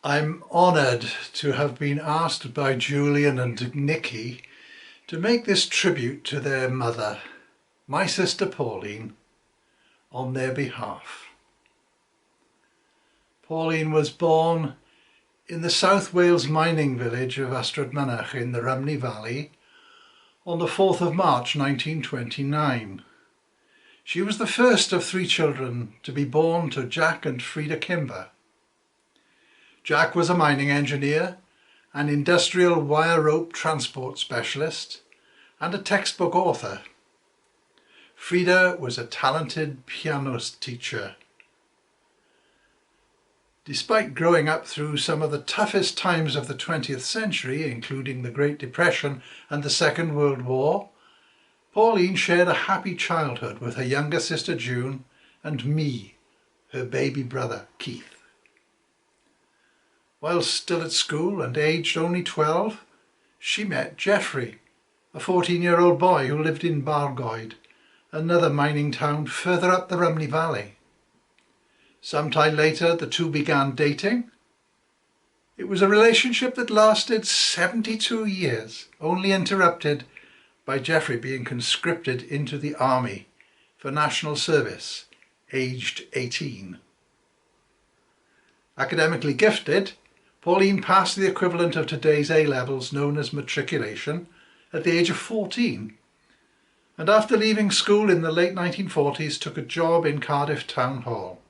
I'm honoured to have been asked by Julian and Nikki to make this tribute to their mother, my sister Pauline, on their behalf. Pauline was born in the South Wales mining village of Ystrad Mynach in the Rhymney Valley on the 4th of March 1929. She was the first of 3 children to be born to Jack and Revd Kimber. Jack was a mining engineer, an industrial wire rope transport specialist, and a textbook author. Frida was a talented piano teacher. Despite growing up through some of the toughest times of the 20th century, including the Great Depression and the Second World War, Pauline shared a happy childhood with her younger sister June and me, her baby brother Keith. While still at school and aged only 12, she met Geoffrey, a 14-year-old boy who lived in Bargoed, another mining town further up the Rhymney Valley. Sometime later, the two began dating. It was a relationship that lasted 72 years, only interrupted by Geoffrey being conscripted into the army for national service, aged 18. Academically gifted, Pauline passed the equivalent of today's A-levels known as matriculation at the age of 14, and after leaving school in the late 1940s took a job in Cardiff Town Hall.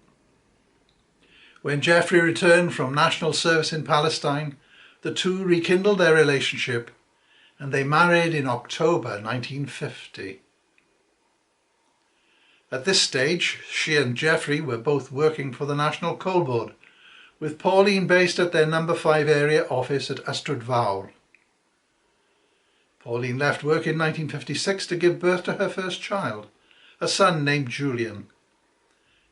When Geoffrey returned from national service in Palestine, the two rekindled their relationship and they married in October 1950. At this stage, she and Geoffrey were both working for the National Coal Board, with Pauline based at their No. 5 area office at Ystrad Fawr. Pauline left work in 1956 to give birth to her first child, a son named Julian,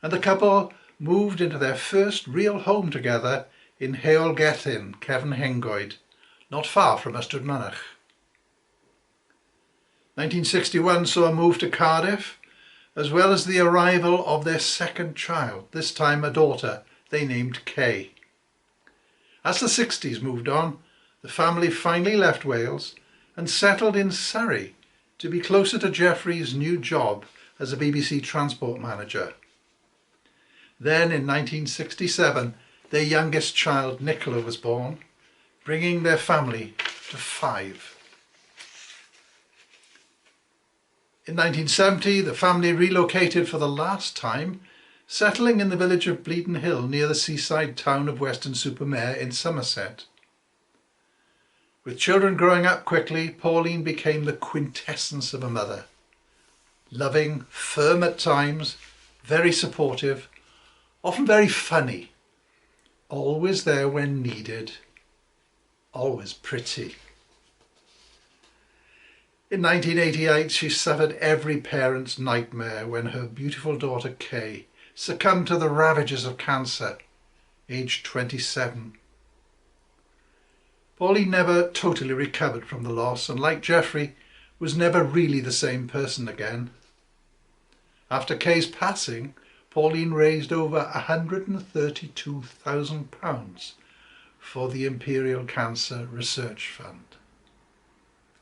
and the couple moved into their first real home together in Heol Gethin, Cefn Hengoed, not far from Ystrad Mynach. 1961 saw a move to Cardiff, as well as the arrival of their second child, this time a daughter they named Kay. As the 60s moved on, the family finally left Wales and settled in Surrey to be closer to Geoffrey's new job as a BBC transport manager. Then in 1967, their youngest child, Nicola, was born, bringing their family to 5. In 1970, the family relocated for the last time, settling in the village of Bleedon Hill near the seaside town of Weston-super-Mare in Somerset. With children growing up quickly, Pauline became the quintessence of a mother. Loving, firm at times, very supportive, often very funny, always there when needed, always pretty. In 1988, she suffered every parent's nightmare when her beautiful daughter Kay succumbed to the ravages of cancer, aged 27. Pauline never totally recovered from the loss and, like Geoffrey, was never really the same person again. After Kay's passing, Pauline raised over £132,000 for the Imperial Cancer Research Fund.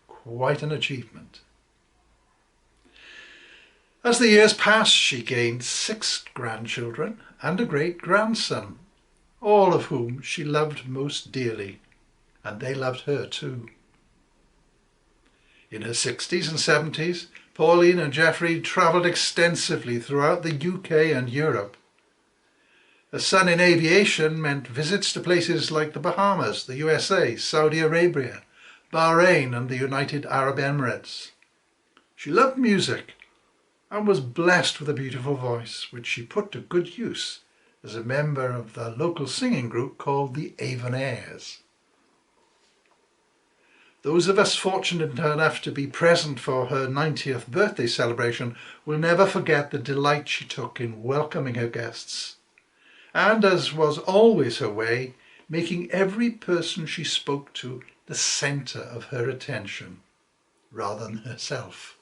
Quite an achievement. As the years passed, she gained 6 grandchildren and a great-grandson, all of whom she loved most dearly, and they loved her too. In her 60s and 70s, Pauline and Geoffrey travelled extensively throughout the UK and Europe. A son in aviation meant visits to places like the Bahamas, the USA, Saudi Arabia, Bahrain and the United Arab Emirates. She loved music and was blessed with a beautiful voice, which she put to good use as a member of the local singing group called the Avon Airs. Those of us fortunate enough to be present for her 90th birthday celebration will never forget the delight she took in welcoming her guests, and, as was always her way, making every person she spoke to the centre of her attention, rather than herself.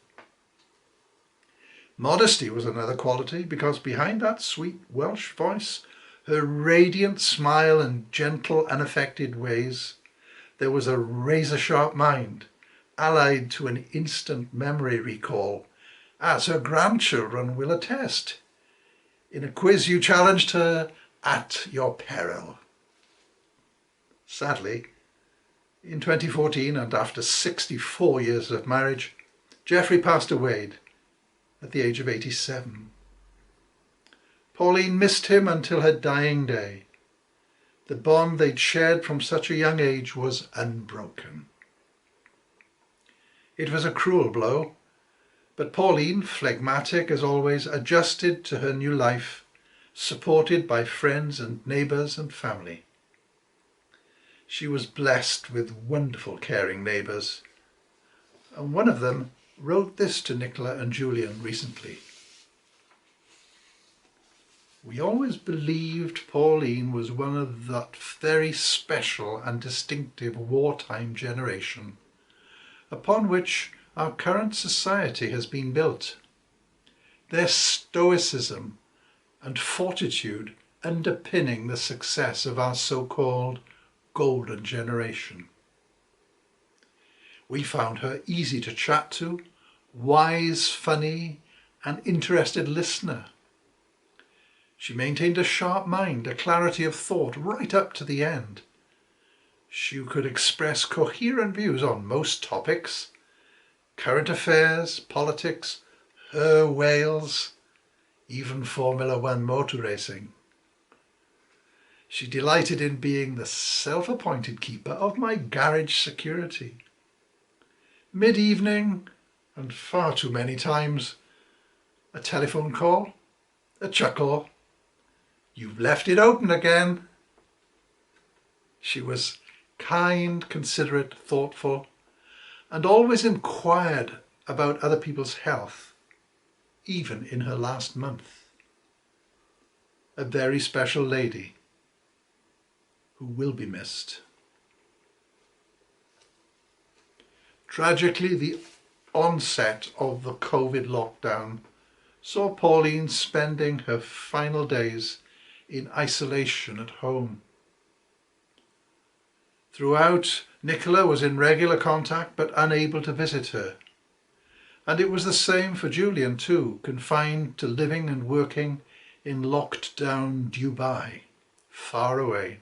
Modesty was another quality, because behind that sweet Welsh voice Her radiant smile and gentle, unaffected ways. There was a razor-sharp mind, allied to an instant memory recall, as her grandchildren will attest. In a quiz you challenged her at your peril. Sadly, in 2014, and after 64 years of marriage, Geoffrey passed away at the age of 87. Pauline missed him until her dying day. The bond they'd shared from such a young age was unbroken. It was a cruel blow, but Pauline, phlegmatic as always, adjusted to her new life, supported by friends and neighbours and family. She was blessed with wonderful, caring neighbours, and one of them wrote this to Nicola and Julian recently. We always believed Pauline was one of that very special and distinctive wartime generation upon which our current society has been built. Their stoicism and fortitude underpinning the success of our so-called golden generation. We found her easy to chat to, wise, funny, and interested listener. She maintained a sharp mind, a clarity of thought right up to the end. She could express coherent views on most topics, current affairs, politics, her Wales, even Formula One motor racing. She delighted in being the self-appointed keeper of my garage security. Mid-evening, and far too many times, a telephone call, a chuckle. You've left it open again. She was kind, considerate, thoughtful, and always inquired about other people's health, even in her last month. A very special lady who will be missed. Tragically, the onset of the COVID lockdown saw Pauline spending her final days in isolation at home. Throughout, Nicola was in regular contact but unable to visit her. And it was the same for Julian too, confined to living and working in locked down Dubai, far away.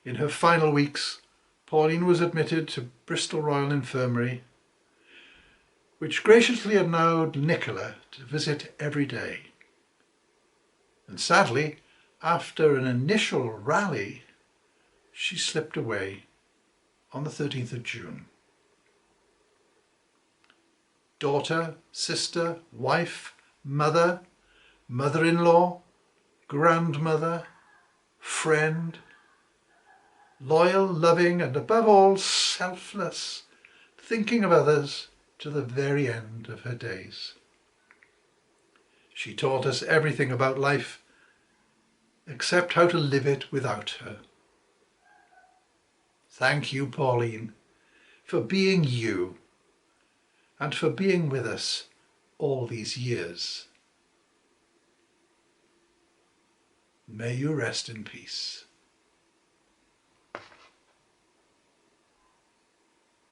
In her final weeks, Pauline was admitted to Bristol Royal Infirmary, which graciously allowed Nicola to visit every day. And sadly, after an initial rally, she slipped away on the 13th of June. Daughter, sister, wife, mother, mother-in-law, grandmother, friend, loyal, loving, and above all, selfless, thinking of others to the very end of her days. She taught us everything about life, except how to live it without her. Thank you, Pauline, for being you, and for being with us all these years. May you rest in peace.